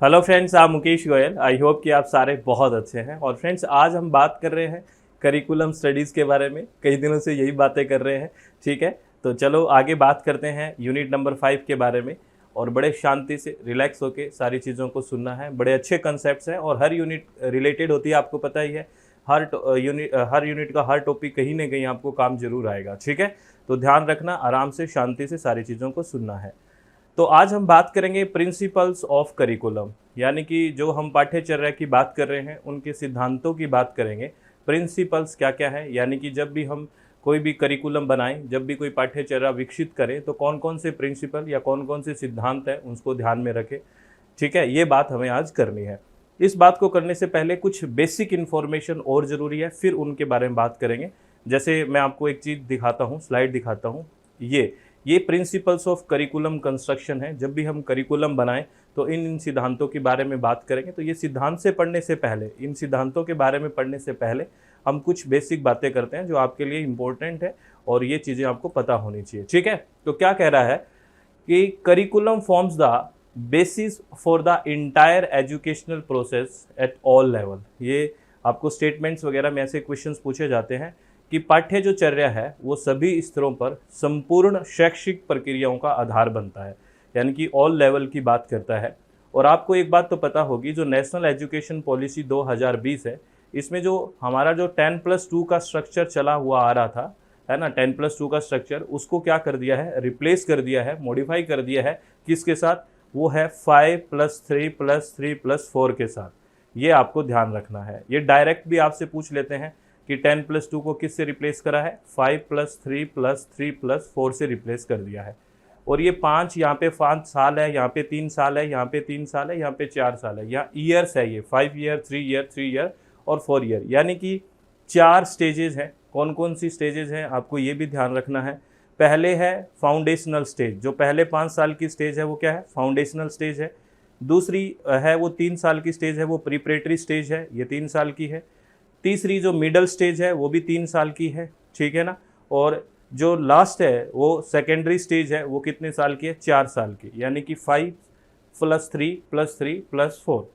Hello friends, आप Mukesh Goyal. I hope कि आप सारे बहुत अच्छे हैं। और फ्रेंड्स, आज हम बात कर रहे हैं करिकुलम स्टडीज़ के बारे में। कई दिनों से यही बातें कर रहे हैं। ठीक है, तो चलो आगे बात करते हैं यूनिट नंबर 5 के बारे में। और बड़े शांति से रिलैक्स होके सारी चीज़ों को सुनना है। बड़े अच्छे कंसेप्ट्स हैं और हर यूनिट रिलेटेड होती है, आपको पता ही है। हर यूनिट का हर टॉपिक कहीं ना कहीं आपको काम जरूर आएगा। ठीक है, तो ध्यान रखना, आराम से शांति से सारी चीज़ों को सुनना है। तो आज हम बात करेंगे प्रिंसिपल्स ऑफ करिकुलम, यानी कि जो हम पाठ्यचर्या की बात कर रहे हैं उनके सिद्धांतों की बात करेंगे। प्रिंसिपल्स क्या क्या है, यानी कि जब भी हम कोई भी करिकुलम बनाएं, जब भी कोई पाठ्यचर्या विकसित करें, तो कौन कौन से प्रिंसिपल या कौन कौन से सिद्धांत हैं उसको ध्यान में रखें। ठीक है, ये बात हमें आज करनी है। इस बात को करने से पहले कुछ बेसिक इन्फॉर्मेशन और ज़रूरी है, फिर उनके बारे में बात करेंगे। जैसे मैं आपको एक चीज़ दिखाता हूँ, स्लाइड दिखाता हूँ। ये प्रिंसिपल्स ऑफ करिकुलम कंस्ट्रक्शन है। जब भी हम करिकुलम बनाएं तो इन सिद्धांतों के बारे में बात करेंगे। तो ये सिद्धांत से पढ़ने से पहले, इन सिद्धांतों के बारे में पढ़ने से पहले हम कुछ बेसिक बातें करते हैं जो आपके लिए इम्पोर्टेंट है और ये चीज़ें आपको पता होनी चाहिए। ठीक है, तो क्या कह रहा है कि curriculum forms the basis for the entire educational process at all level. ये आपको स्टेटमेंट्स वगैरह में ऐसे क्वेश्चंस पूछे जाते हैं कि पाठ्य जो चर्या है वो सभी स्तरों पर संपूर्ण शैक्षिक प्रक्रियाओं का आधार बनता है, यानी कि ऑल लेवल की बात करता है। और आपको एक बात तो पता होगी, जो नेशनल एजुकेशन पॉलिसी 2020 है, इसमें जो हमारा जो 10+2 का स्ट्रक्चर चला हुआ आ रहा था, है ना, 10+2 का स्ट्रक्चर, उसको क्या कर दिया है, रिप्लेस कर दिया है, मॉडिफाई कर दिया है। किसके साथ? वो है 5+3+3+4 के साथ। ये आपको ध्यान रखना है। ये डायरेक्ट भी आपसे पूछ लेते हैं कि 10+2 को किससे रिप्लेस करा है? 5+3+3+4 से रिप्लेस कर दिया है। और ये 5, यहाँ पे 5 साल है, यहाँ पे 3 साल है, यहाँ पे 3 साल है, यहाँ पे 4 साल है। यहाँ ईयर्स है, ये 5 ईयर, 3 ईयर, 3 ईयर और 4 ईयर, यानी कि 4 स्टेजेज हैं। कौन कौन सी स्टेजेज हैं आपको ये भी ध्यान रखना है। पहले है फाउंडेशनल स्टेज। जो पहले 5 साल की स्टेज है वो क्या है? फाउंडेशनल स्टेज है। दूसरी है वो 3 साल की स्टेज है, वो प्रिपरेटरी स्टेज है, ये 3 साल की है। तीसरी जो मिडल स्टेज है वो भी 3 साल की है। ठीक है ना। और जो लास्ट है वो सेकेंडरी स्टेज है, वो कितने साल की है? 4 साल की, यानी कि 5+3+3+4।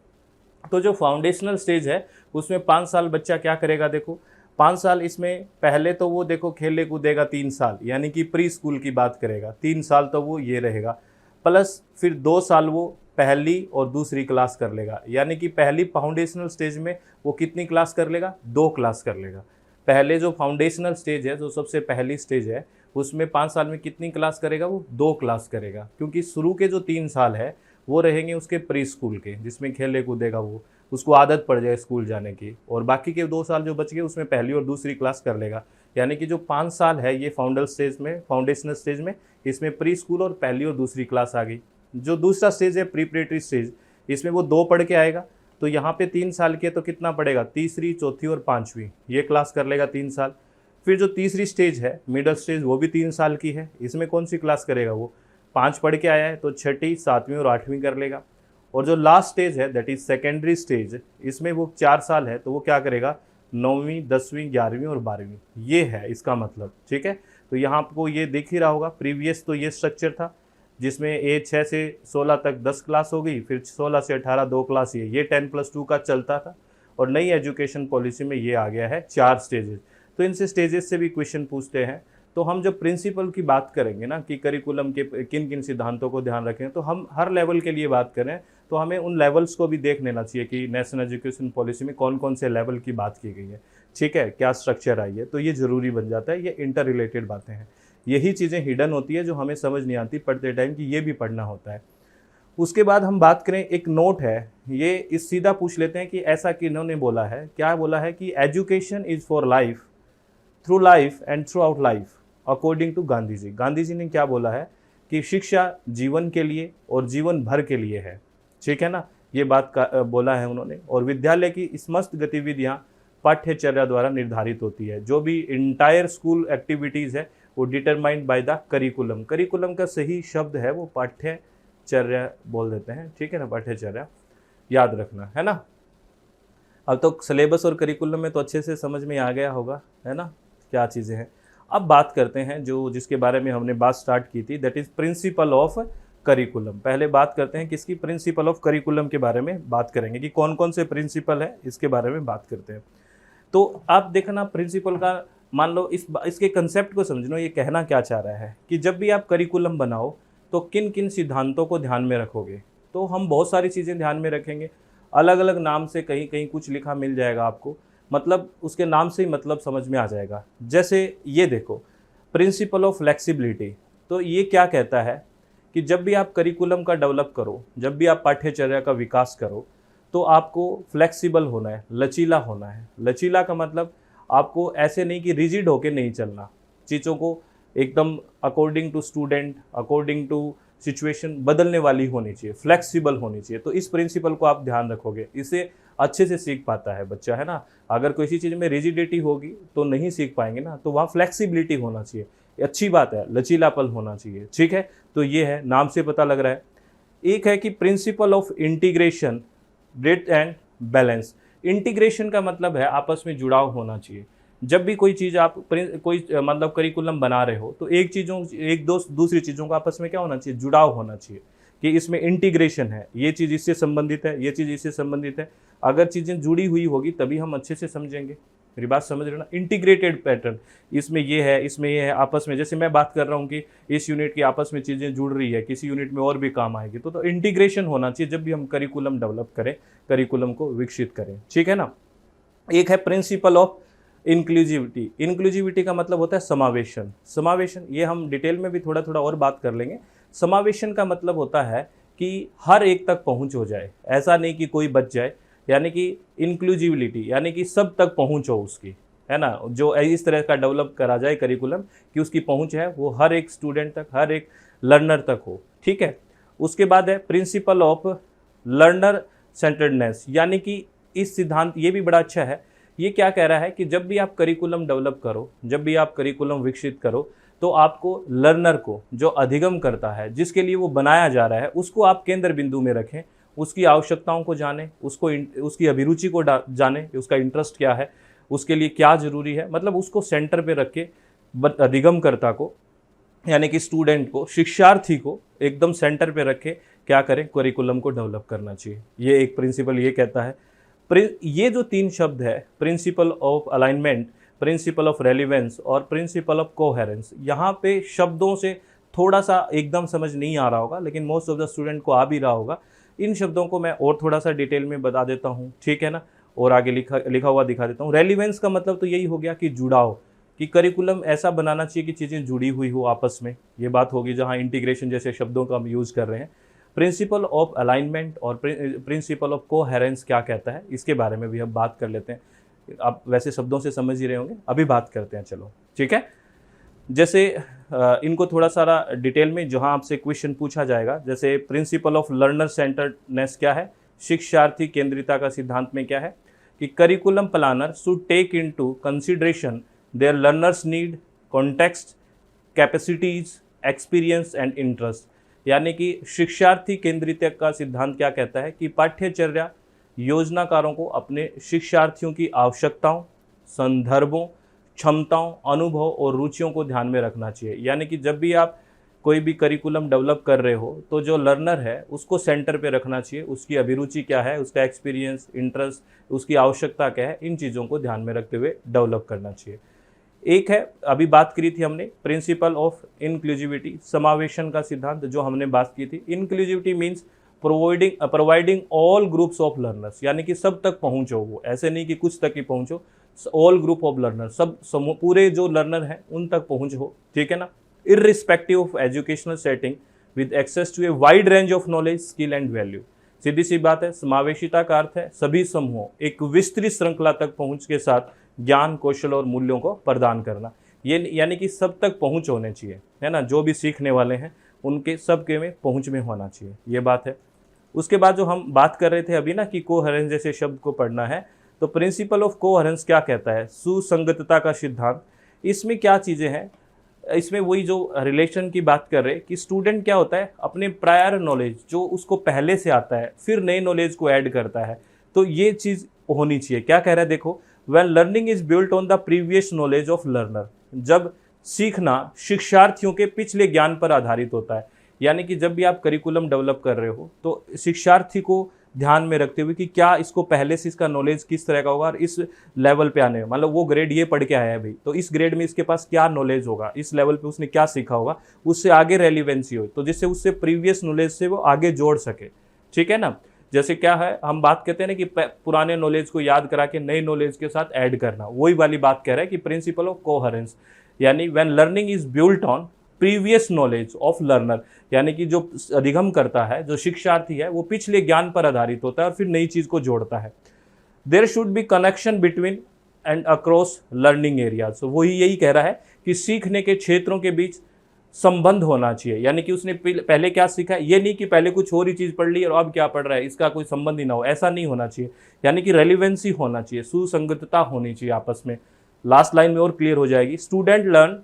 तो जो फाउंडेशनल स्टेज है उसमें 5 साल बच्चा क्या करेगा? देखो, 5 साल इसमें पहले तो वो देखो खेले कूदेगा 3 साल, यानी कि प्री स्कूल की बात करेगा। 3 साल तो वो ये रहेगा, प्लस फिर 2 साल वो पहली और दूसरी क्लास कर लेगा, यानी कि पहली फाउंडेशनल स्टेज में वो कितनी क्लास कर लेगा? 2 क्लास कर लेगा। पहले जो फाउंडेशनल स्टेज है, जो सबसे पहली स्टेज है, उसमें 5 साल में कितनी क्लास करेगा? वो 2 क्लास करेगा, क्योंकि शुरू के जो 3 साल है वो रहेंगे उसके प्री स्कूल के, जिसमें खेले कूदेगा, वो उसको आदत पड़ जाए स्कूल जाने की। और बाकी के 2 साल जो बच गए उसमें पहली और दूसरी क्लास कर लेगा, यानी कि जो 5 साल है ये फाउंडेशनल स्टेज में, इसमें प्री स्कूल और पहली और दूसरी क्लास आ गई। जो दूसरा स्टेज है प्रिपरेटरी स्टेज, इसमें वो 2 पढ़ के आएगा। तो यहाँ पे 3 साल के, तो कितना पढ़ेगा? तीसरी, चौथी और 5वीं, ये क्लास कर लेगा 3 साल। फिर जो तीसरी स्टेज है मिडल स्टेज, वो भी 3 साल की है। इसमें कौन सी क्लास करेगा? वो 5 पढ़ के आया है तो छठी, 7वीं और 8वीं कर लेगा। और जो लास्ट स्टेज है दैट इज सेकेंडरी स्टेज, इसमें वो 4 साल है, तो वो क्या करेगा? 9वीं, 10वीं, 11वीं और 12वीं, ये है इसका मतलब। ठीक है, तो यहाँ आपको ये दिख ही रहा होगा। प्रीवियस तो ये स्ट्रक्चर था जिसमें एज 6 से 16 तक 10 क्लास हो गई, फिर 16 से 18 2 क्लास, ये 10+2 का चलता था। और नई एजुकेशन पॉलिसी में ये आ गया है 4 स्टेजेस। तो इनसे स्टेजेस से भी क्वेश्चन पूछते हैं। तो हम जब प्रिंसिपल की बात करेंगे ना, कि करिकुलम के किन किन सिद्धांतों को ध्यान रखें, तो हम हर लेवल के लिए बात करें तो हमें उन लेवल्स को भी देख लेना चाहिए कि नेशनल एजुकेशन पॉलिसी में कौन कौन से लेवल की बात की गई है। ठीक है, क्या स्ट्रक्चर आई है, तो ये ज़रूरी बन जाता है। ये इंटर रिलेटेड बातें हैं, यही चीज़ें हिडन होती है जो हमें समझ नहीं आती पढ़ते टाइम, कि ये भी पढ़ना होता है। उसके बाद हम बात करें, एक नोट है, ये इस सीधा पूछ लेते हैं कि ऐसा किन्होंने बोला है? क्या बोला है कि education is for life, through life and throughout life, according to Gandhi ji. Gandhi ji ने क्या बोला है कि शिक्षा जीवन के लिए और जीवन भर के लिए है। ठीक है ना, ये बात का बोला है उन्होंने। और विद्यालय की समस्त गतिविधियां पाठ्यचर्या द्वारा निर्धारित होती है। जो भी इंटायर स्कूल एक्टिविटीज़ है वो determined by the curriculum. Curriculum का सही शब्द है वो पाठ्यचर्या बोल देते हैं। ठीक है ना, पाठ्यचर्या याद रखना है ना। अब तो सिलेबस और करिकुलम में तो अच्छे से समझ में आ गया होगा, है ना, क्या चीज़ें हैं। अब बात करते हैं जो जिसके बारे में हमने बात स्टार्ट की थी, that is principle of curriculum. पहले बात करते हैं किसकी, प्रिंसिपल ऑफ करिकुलम के बारे में बात करेंगे कि कौन कौन से प्रिंसिपल है, इसके बारे में बात करते हैं। तो आप देखना प्रिंसिपल का, मान लो इसके कंसेप्ट को समझ लो, ये कहना क्या चाह रहा है कि जब भी आप करिकुलम बनाओ तो किन किन सिद्धांतों को ध्यान में रखोगे। तो हम बहुत सारी चीज़ें ध्यान में रखेंगे, अलग अलग नाम से कहीं कहीं कुछ लिखा मिल जाएगा आपको, मतलब उसके नाम से ही मतलब समझ में आ जाएगा। जैसे ये देखो, प्रिंसिपल ऑफ फ्लेक्सिबिलिटी, तो ये क्या कहता है कि जब भी आप करिकुलम का डेवलप करो, जब भी आप पाठ्यचर्या का विकास करो, तो आपको फ्लेक्सिबल होना है, लचीला होना है। लचीला का मतलब आपको ऐसे नहीं कि रिजिड होके नहीं चलना, चीज़ों को एकदम according to student, according to situation बदलने वाली होनी चाहिए, फ्लेक्सिबल होनी चाहिए। तो इस प्रिंसिपल को आप ध्यान रखोगे, इसे अच्छे से सीख पाता है बच्चा, है ना। अगर किसी चीज़ में रिजिडिटी होगी तो नहीं सीख पाएंगे ना, तो वहाँ फ्लेक्सिबिलिटी होना चाहिए, अच्छी बात है, लचीलापन होना चाहिए, ठीक है। तो ये है, नाम से पता लग रहा है। एक है कि principle of integration, breadth and balance. Integration का मतलब है आपस में जुड़ाव होना चाहिए। जब भी कोई चीज़ आप कोई मतलब करिकुलम बना रहे हो तो एक दो दूसरी चीज़ों का आपस में क्या होना चाहिए, जुड़ाव होना चाहिए, कि इसमें इंटीग्रेशन है, ये चीज़ इससे संबंधित है, ये चीज़ इससे संबंधित है। अगर चीज़ें जुड़ी हुई होगी तभी हम अच्छे से समझेंगे। मेरी बात समझ रहे हो ना, इंटीग्रेटेड पैटर्न, इसमें ये है, इसमें ये है, आपस में, जैसे मैं बात कर रहा हूँ कि इस यूनिट की आपस में चीज़ें जुड़ रही है, किसी यूनिट में और भी काम आएगी, तो इंटीग्रेशन होना चाहिए जब भी हम करिकुलम डेवलप करें, करिकुलम को विकसित करें, ठीक है ना। एक है प्रिंसिपल ऑफ इंक्लूसिविटी। इंक्लूसिविटी का मतलब होता है समावेशन। समावेशन ये हम डिटेल में भी थोड़ा थोड़ा और बात कर लेंगे। समावेशन का मतलब होता है कि हर एक तक पहुंच हो जाए, ऐसा नहीं कि कोई बच जाए, यानी कि इंक्लूसिविलिटी यानी कि सब तक पहुंच हो उसकी, है ना। जो इस तरह का डेवलप करा जाए करिकुलम कि उसकी पहुंच है वो हर एक स्टूडेंट तक, हर एक लर्नर तक हो, ठीक है। उसके बाद है प्रिंसिपल ऑफ लर्नर सेंटर्डनेस, यानी कि इस सिद्धांत, ये भी बड़ा अच्छा है। ये क्या कह रहा है कि जब भी आप करिकुलम डेवलप करो, जब भी आप करिकुलम विकसित करो, तो आपको लर्नर को, जो अधिगम करता है, जिसके लिए वो बनाया जा रहा है, उसको आप केंद्र बिंदु में रखें, उसकी आवश्यकताओं को जानें, उसकी अभिरुचि को जानें कि उसका इंटरेस्ट क्या है, उसके लिए क्या ज़रूरी है, मतलब उसको सेंटर पे रख के अधिगमकर्ता को, यानी कि स्टूडेंट को, शिक्षार्थी को एकदम सेंटर पे रख के क्या करें, करिकुलम को डेवलप करना चाहिए। ये एक प्रिंसिपल ये कहता है। ये जो तीन शब्द है, principle of alignment, principle of relevance और प्रिंसिपल ऑफ कोहेरेंस, यहाँ पे शब्दों से थोड़ा सा एकदम समझ नहीं आ रहा होगा, लेकिन मोस्ट ऑफ द स्टूडेंट को आ भी रहा होगा। इन शब्दों को मैं और थोड़ा सा डिटेल में बता देता हूँ, ठीक है ना, और आगे लिखा हुआ दिखा देता हूँ। रेलिवेंस का मतलब तो यही हो गया कि जुड़ाव, कि करिकुलम ऐसा बनाना चाहिए कि चीज़ें जुड़ी हुई हो आपस में, ये बात होगी, जहाँ इंटीग्रेशन जैसे शब्दों का हम यूज़ कर रहे हैं। प्रिंसिपल ऑफ अलाइनमेंट और प्रिंसिपल ऑफ कोहेरेंस क्या कहता है, इसके बारे में भी हम बात कर लेते हैं। आप वैसे शब्दों से समझ ही रहे होंगे, अभी बात करते हैं, चलो ठीक है। जैसे इनको थोड़ा सारा डिटेल में जहां आपसे क्वेश्चन पूछा जाएगा, जैसे प्रिंसिपल ऑफ लर्नर सेंटर्डनेस क्या है, शिक्षार्थी केंद्रिता का सिद्धांत में क्या है कि curriculum planner should take into consideration their learners need, context, capacities, experience and interest. यानी कि शिक्षार्थी केंद्रित का सिद्धांत क्या कहता है कि पाठ्यचर्या योजनाकारों को अपने शिक्षार्थियों की आवश्यकताओं, संदर्भों, क्षमताओं, अनुभव और रुचियों को ध्यान में रखना चाहिए। यानी कि जब भी आप कोई भी करिकुलम डेवलप कर रहे हो तो जो लर्नर है उसको सेंटर पे रखना चाहिए, उसकी अभिरुचि क्या है, उसका एक्सपीरियंस, इंटरेस्ट, उसकी आवश्यकता क्या है, इन चीज़ों को ध्यान में रखते हुए डेवलप करना चाहिए। एक है, अभी बात करी थी हमने, प्रिंसिपल ऑफ इंक्लूसिविटी, समावेशन का सिद्धांत जो हमने बात की थी। Inclusivity means providing all groups of learners, यानी कि सब तक पहुँचो, वो ऐसे नहीं कि कुछ तक ही पहुँचो, ऑल ग्रुप ऑफ लर्नर, सब पूरे जो लर्नर हैं उन तक पहुँच हो, ठीक है ना। Irrespective of educational setting with access to a wide range of knowledge, skill and value. सीधी सी बात है, समावेशिता का अर्थ है सभी समूहों, एक विस्तृत श्रृंखला तक पहुँच के साथ ज्ञान, कौशल और मूल्यों को प्रदान करना। ये यानी कि सब तक पहुँच होने चाहिए, है ना, जो भी सीखने वाले हैं उनके सबके में पहुँच में होना चाहिए, ये बात है। उसके बाद जो हम बात कर रहे थे अभी ना कि कोहेरेंस जैसे शब्द को पढ़ना है, तो प्रिंसिपल ऑफ कोहेरेंस क्या कहता है, सुसंगतता का सिद्धांत। इसमें क्या चीज़ें हैं, इसमें वही जो रिलेशन की बात कर रहे हैं कि स्टूडेंट क्या होता है, अपने प्रायर नॉलेज जो उसको पहले से आता है फिर नए नॉलेज को ऐड करता है, तो ये चीज़ होनी चाहिए। क्या कह रहा है देखो, when learning is built on the previous knowledge of learner, जब सीखना शिक्षार्थियों के पिछले ज्ञान पर आधारित होता है, यानी कि जब भी आप करिकुलम डेवलप कर रहे हो तो शिक्षार्थी को ध्यान में रखते हुए कि क्या इसको पहले से इसका नॉलेज किस तरह का होगा और इस लेवल पे आने में, मतलब वो ग्रेड ये पढ़ के आया है भाई, तो इस ग्रेड में इसके पास क्या नॉलेज होगा, इस लेवल पे उसने क्या सीखा होगा, उससे आगे रेलिवेंसी हो, तो जिससे उससे प्रीवियस नॉलेज से वो आगे जोड़ सके। ठीक है ना। जैसे क्या है, हम बात कहते हैं ना कि पुराने नॉलेज को याद करा के नई नॉलेज के साथ ऐड करना, वही वाली बात कह रहा है कि प्रिंसिपल ऑफ कोहेरेंस, यानी when learning is built on previous knowledge of learner, यानी कि जो अधिगम करता है, जो शिक्षार्थी है, वो पिछले ज्ञान पर आधारित होता है और फिर नई चीज को जोड़ता है। There should be connection between and across learning areas, तो वही यही कह रहा है कि सीखने के क्षेत्रों के बीच संबंध होना चाहिए, यानी कि उसने पहले क्या सीखा है, ये नहीं कि पहले कुछ और ही चीज पढ़ ली और अब क्या पढ़ रहा है, इसका कोई संबंध ही ना हो, ऐसा नहीं होना चाहिए। यानी कि रेलिवेंसी होना चाहिए, सुसंगतता होनी चाहिए आपस में। लास्ट लाइन में और क्लियर हो जाएगी, student learn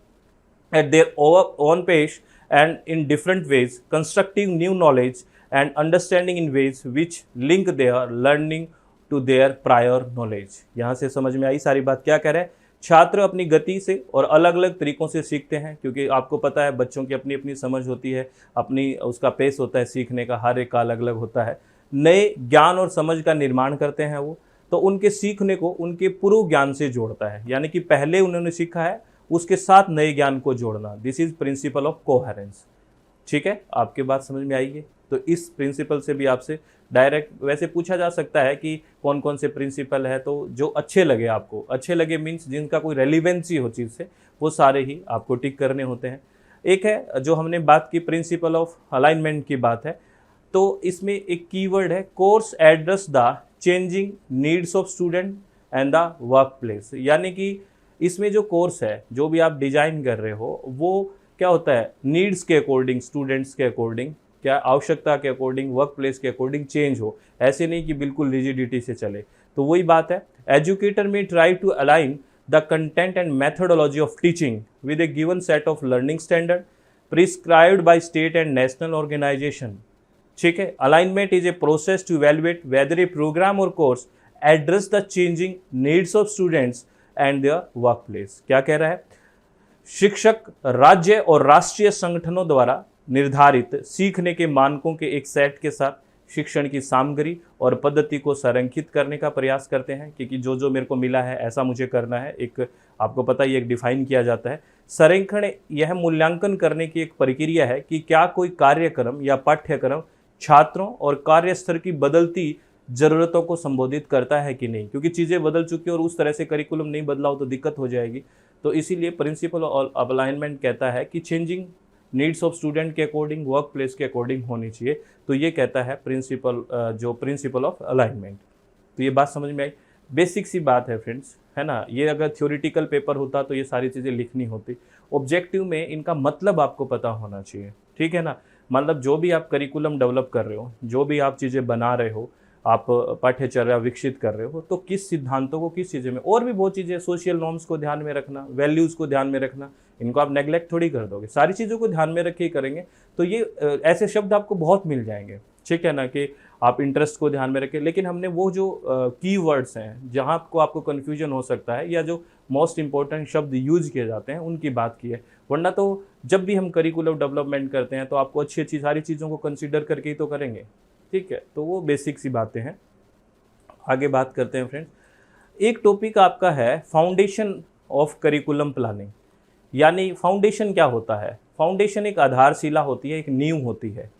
at their own pace and in different ways, constructing new knowledge and understanding in ways which link their learning to their prior knowledge। यहाँ से समझ में आई सारी बात क्या कह रहे हैं। छात्र अपनी गति से और अलग अलग तरीक़ों से सीखते हैं, क्योंकि आपको पता है बच्चों की अपनी अपनी समझ होती है, अपनी उसका पेस होता है सीखने का, हर एक का अलग अलग होता है। नए ज्ञान और समझ का निर्माण करते हैं वो, तो उनके सीखने को उनके पूर्व ज्ञान से जोड़ता है, यानी कि पहले उन्होंने सीखा है उसके साथ नए ज्ञान को जोड़ना। This is principle of coherence. ठीक है, आपके बात समझ में आई है। तो इस प्रिंसिपल से भी आपसे डायरेक्ट वैसे पूछा जा सकता है कि कौन कौन से प्रिंसिपल है, तो जो अच्छे लगे आपको, अच्छे लगे मीन्स जिनका कोई रेलिवेंसी हो चीज़ से, वो सारे ही आपको टिक करने होते हैं। एक है जो हमने बात की प्रिंसिपल ऑफ अलाइनमेंट की बात है, तो इसमें एक कीवर्ड है course address the changing needs of student and the work place, यानी कि इसमें जो कोर्स है, जो भी आप डिजाइन कर रहे हो, वो क्या होता है, नीड्स के अकॉर्डिंग, स्टूडेंट्स के अकॉर्डिंग, क्या आवश्यकता के अकॉर्डिंग, वर्क प्लेस के अकॉर्डिंग चेंज हो, ऐसे नहीं कि बिल्कुल रिजिडिटी से चले। तो वही बात है, एजुकेटर में try to align the content and methodology of teaching with a given set of learning standard prescribed by state and national organization. ठीक है, alignment is a process to evaluate whether a program और course address the changing needs of students and their workplace. क्या कह रहा है, शिक्षक राज्य और राष्ट्रीय संगठनों द्वारा निर्धारित सीखने के मानकों के एक सेट के साथ शिक्षण की सामग्री और पद्धति को संरेखित करने का प्रयास करते हैं, क्योंकि जो जो मेरे को मिला है ऐसा मुझे करना है, एक आपको पता ही एक डिफाइन किया जाता है। संरेखण यह मूल्यांकन करने की एक प्रक्रिया है कि क्या कोई कार्यक्रम या पाठ्यक्रम छात्रों और कार्यस्थल की बदलती ज़रूरतों को संबोधित करता है कि नहीं, क्योंकि चीज़ें बदल चुकी और उस तरह से करिकुलम नहीं बदला हो तो दिक्कत हो जाएगी। तो इसीलिए प्रिंसिपल ऑफ अलाइनमेंट कहता है कि चेंजिंग नीड्स ऑफ स्टूडेंट के अकॉर्डिंग, वर्क प्लेस के अकॉर्डिंग होनी चाहिए। तो ये कहता है प्रिंसिपल ऑफ अलाइनमेंट। तो ये बात समझ में आई, बेसिक सी बात है फ्रेंड्स, है ना। ये अगर थ्योरेटिकल पेपर होता तो ये सारी चीज़ें लिखनी होती, ऑब्जेक्टिव में इनका मतलब आपको पता होना चाहिए। ठीक है ना, मतलब जो भी आप करिकुलम डेवलप कर रहे हो, जो भी आप चीज़ें बना रहे हो, आप पाठ्यचर्या विकसित कर रहे हो, तो किस सिद्धांतों को किस चीज़ें में, और भी बहुत चीज़ें, सोशल नॉर्म्स को ध्यान में रखना, वैल्यूज़ को ध्यान में रखना, इनको आप नेग्लेक्ट थोड़ी कर दोगे, सारी चीज़ों को ध्यान में रख के करेंगे तो ये ऐसे शब्द आपको बहुत मिल जाएंगे। ठीक है ना, कि आप इंटरेस्ट को ध्यान में रखें, लेकिन हमने वो जो कीवर्ड्स हैं जहाँ आपको कन्फ्यूजन हो सकता है या जो मोस्ट इंपॉर्टेंट शब्द यूज किए जाते हैं उनकी बात की है। वरना तो जब भी हम करिकुलम डेवलपमेंट करते हैं तो आपको अच्छी अच्छी सारी चीज़ों को कंसिडर करके ही तो करेंगे। ठीक है, तो वो बेसिक सी बातें हैं। आगे बात करते हैं फ्रेंड्स, एक टॉपिक आपका है फाउंडेशन ऑफ करिकुलम प्लानिंग, यानी फाउंडेशन क्या होता है। फाउंडेशन एक आधारशिला होती है, एक नींव होती है,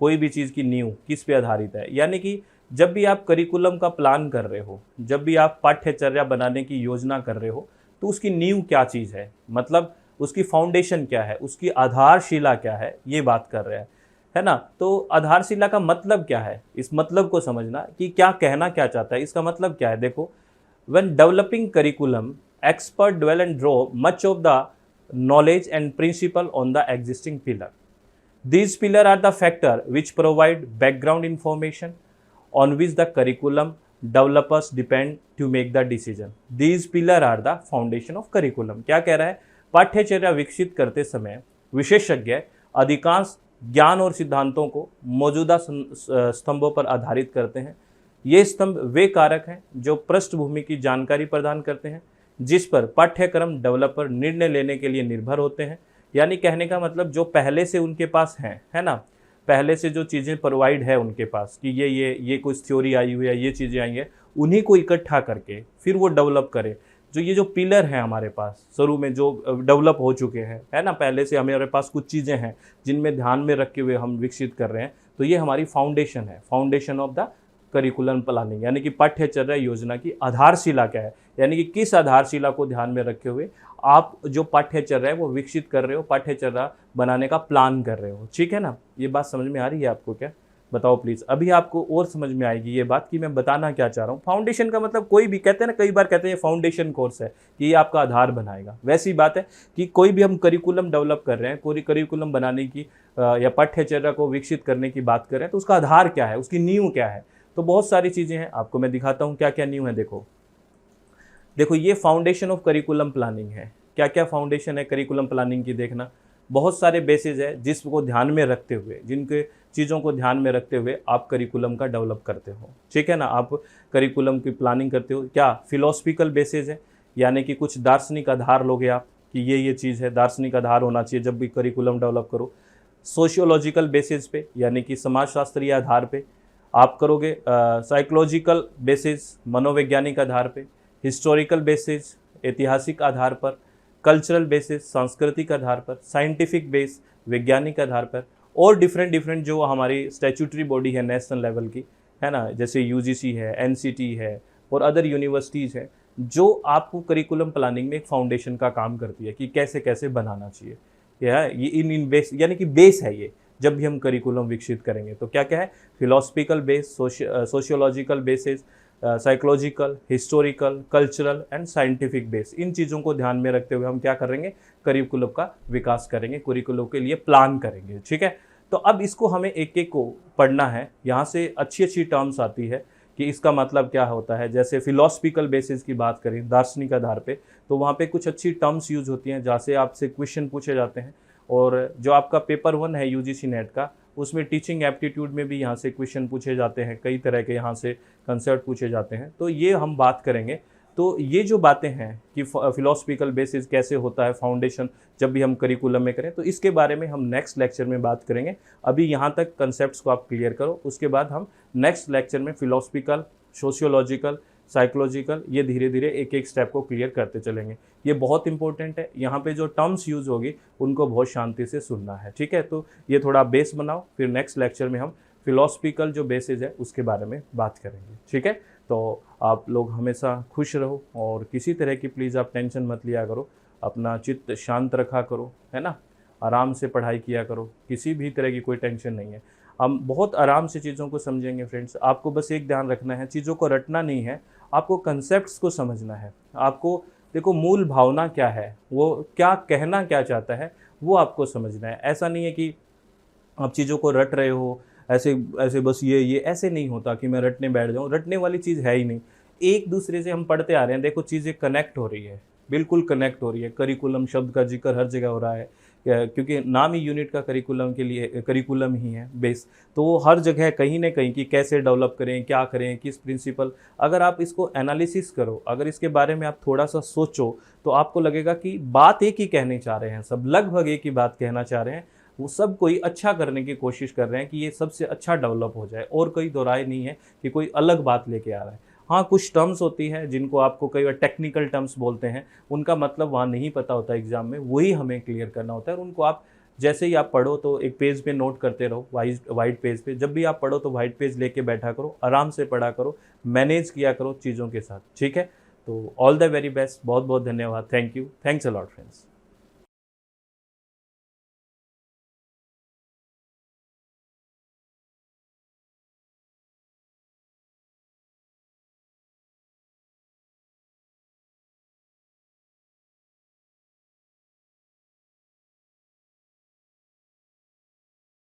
कोई भी चीज़ की नींव किस पे आधारित है, यानी कि जब भी आप करिकुलम का प्लान कर रहे हो, जब भी आप पाठ्यचर्या बनाने की योजना कर रहे हो, तो उसकी नींव क्या चीज़ है, मतलब उसकी फाउंडेशन क्या है, उसकी आधारशिला क्या है, ये बात कर रहे हैं, है ना। तो आधारशिला का मतलब क्या है, इस मतलब को समझना कि क्या कहना क्या चाहता है, इसका मतलब क्या है। देखो, when developing curriculum expert dwell and draw much of the knowledge and principle on the existing pillar. These pillars are the factor which provide background information on which the curriculum developers depend to make the decision. These pillars are the foundation of curriculum. क्या कह रहा है, पाठ्यचर्या विकसित करते समय विशेषज्ञ अधिकांश ज्ञान और सिद्धांतों को मौजूदा स्तंभों पर आधारित करते हैं। ये स्तंभ वे कारक हैं जो पृष्ठभूमि की जानकारी प्रदान करते हैं जिस पर पाठ्यक्रम डेवलपर निर्णय लेने के लिए निर्भर होते हैं। यानी कहने का मतलब जो पहले से उनके पास हैं, है ना, पहले से जो चीज़ें प्रोवाइड है उनके पास कि ये कुछ थ्योरी आई हुई है, ये चीज़ें आई हैं, उन्हीं को इकट्ठा करके फिर वो डेवलप करे। जो पिलर हैं हमारे पास शुरू में जो डेवलप हो चुके हैं, है ना, पहले से हमारे पास कुछ चीज़ें हैं जिनमें ध्यान में रखे हुए हम विकसित कर रहे हैं, तो ये हमारी फाउंडेशन है, foundation of the curriculum planning, यानी कि पाठ्यचर्या योजना की आधारशिला क्या है, यानी कि किस आधारशिला को ध्यान में रखे हुए आप जो पाठ्यचर्या है वो विकसित कर रहे हो, पाठ्यचर्या बनाने का प्लान कर रहे हो। ठीक है ना, ये बात समझ में आ रही है आपको क्या? बताओ प्लीज़। अभी आपको और समझ में आएगी ये बात कि मैं बताना क्या चाह रहा हूँ। फाउंडेशन का मतलब कोई भी, कहते हैं ना, कई बार कहते हैं ये फाउंडेशन कोर्स है कि ये आपका आधार बनाएगा। वैसी बात है कि कोई भी हम करिकुलम डेवलप कर रहे हैं, कोई करिकुलम बनाने की या पाठ्यचर्या को विकसित करने की बात कर रहे हैं, तो उसका आधार क्या है, उसकी नींव क्या है? तो बहुत सारी चीज़ें हैं, आपको मैं दिखाता हूँ क्या क्या नींव है। देखो ये फाउंडेशन ऑफ करिकुलम प्लानिंग है। क्या क्या फाउंडेशन है करिकुलम प्लानिंग की, देखना। बहुत सारे बेसिस है जिसको ध्यान में रखते हुए, जिनके चीज़ों को ध्यान में रखते हुए आप करिकुलम का डेवलप करते हो। ठीक है ना, आप करिकुलम की प्लानिंग करते हो। क्या फिलोसफिकल बेसिस है, यानी कि कुछ दार्शनिक आधार लोगे आप कि ये चीज़ है, दार्शनिक आधार होना चाहिए जब भी करिकुलम डेवलप करो। सोशियोलॉजिकल बेसिस पे, यानी कि समाजशास्त्रीय आधार पे आप करोगे। साइकोलॉजिकल बेसिस, मनोवैज्ञानिक आधार पे। हिस्टोरिकल बेसिस, ऐतिहासिक आधार पर। कल्चरल बेसिस, सांस्कृतिक आधार पर। साइंटिफिक बेस, वैज्ञानिक आधार पर। और डिफरेंट जो हमारी स्टैट्यूटरी बॉडी है नेशनल लेवल की, है ना, जैसे यूजीसी है, एनसीटी है और अदर यूनिवर्सिटीज़ है, जो आपको करिकुलम प्लानिंग में एक फाउंडेशन का काम करती है कि कैसे कैसे बनाना चाहिए। ये इन बेस, यानी कि बेस है ये। जब भी हम करिकुलम विकसित करेंगे तो क्या क्या है, philosophical base, sociological basis, psychological, historical, cultural and scientific base, इन चीज़ों को ध्यान में रखते हुए हम क्या करेंगे, करिकुलम का विकास करेंगे, करिकुलम के लिए प्लान करेंगे। ठीक है, तो अब इसको हमें एक एक को पढ़ना है। यहाँ से अच्छी अच्छी टर्म्स आती है कि इसका मतलब क्या होता है। जैसे फिलोसफिकल बेसिस की बात करें, दार्शनिक आधार पे, तो वहाँ पे कुछ अच्छी टर्म्स यूज होती हैं जहाँ से आपसे क्वेश्चन पूछे जाते हैं। और जो आपका पेपर 1 है यूजीसी नेट का, उसमें टीचिंग एप्टीट्यूड में भी यहाँ से क्वेश्चन पूछे जाते हैं, कई तरह के यहाँ से कंसेप्ट पूछे जाते हैं, तो ये हम बात करेंगे। तो ये जो बातें हैं कि फिलोसफिकल बेसिस कैसे होता है, फाउंडेशन जब भी हम करिकुलम में करें, तो इसके बारे में हम नेक्स्ट लेक्चर में बात करेंगे। अभी यहाँ तक कंसेप्ट्स को आप क्लियर करो, उसके बाद हम नेक्स्ट लेक्चर में फिलोसफिकल, सोशियोलॉजिकल, साइकोलॉजिकल, ये धीरे धीरे एक एक स्टेप को क्लियर करते चलेंगे। ये बहुत इंपॉर्टेंट है, यहाँ पे जो टर्म्स यूज़ होगी उनको बहुत शांति से सुनना है। ठीक है, तो ये थोड़ा बेस बनाओ, फिर नेक्स्ट लेक्चर में हम फिलोसफिकल जो बेसिस है उसके बारे में बात करेंगे। ठीक है, तो आप लोग हमेशा खुश रहो और किसी तरह की प्लीज़ आप टेंशन मत लिया करो, अपना चित्त शांत रखा करो, है ना, आराम से पढ़ाई किया करो, किसी भी तरह की कोई टेंशन नहीं है। हम बहुत आराम से चीज़ों को समझेंगे फ्रेंड्स। आपको बस एक ध्यान रखना है, चीज़ों को रटना नहीं है, आपको कंसेप्ट्स को समझना है। आपको देखो मूल भावना क्या है, वो क्या कहना क्या चाहता है, वो आपको समझना है। ऐसा नहीं है कि आप चीज़ों को रट रहे हो, ऐसे ऐसे बस ये ऐसे नहीं होता कि मैं रटने बैठ जाऊँ, रटने वाली चीज़ है ही नहीं। एक दूसरे से हम पढ़ते आ रहे हैं, देखो चीज़ें कनेक्ट हो रही है, बिल्कुल कनेक्ट हो रही है। करिकुलम शब्द का जिक्र हर जगह हो रहा है, क्योंकि नाम ही यूनिट का करिकुलम के लिए, करिकुलम ही है बेस, तो वो हर जगह कहीं ना कहीं कि कैसे डेवलप करें, क्या करें, किस प्रिंसिपल। अगर आप इसको एनालिसिस करो, अगर इसके बारे में आप थोड़ा सा सोचो, तो आपको लगेगा कि बात एक ही कहने चाह रहे हैं सब, लगभग एक ही बात कहना चाह रहे हैं। वो सब कोई अच्छा करने की कोशिश कर रहे हैं कि ये सबसे अच्छा डेवलप हो जाए, और कोई दो राय नहीं है कि कोई अलग बात लेके आ रहा है। हाँ, कुछ टर्म्स होती हैं जिनको आपको कई बार टेक्निकल टर्म्स बोलते हैं, उनका मतलब वहाँ नहीं पता होता एग्जाम में, वही हमें क्लियर करना होता है। और उनको आप जैसे ही आप पढ़ो तो एक पेज पे नोट करते रहो, वाइट पेज पे। जब भी आप पढ़ो तो वाइट पेज लेके बैठा करो, आराम से पढ़ा करो, मैनेज किया करो चीज़ों के साथ। ठीक है, तो ऑल द वेरी बेस्ट, बहुत बहुत धन्यवाद, thank you, thanks a lot friends.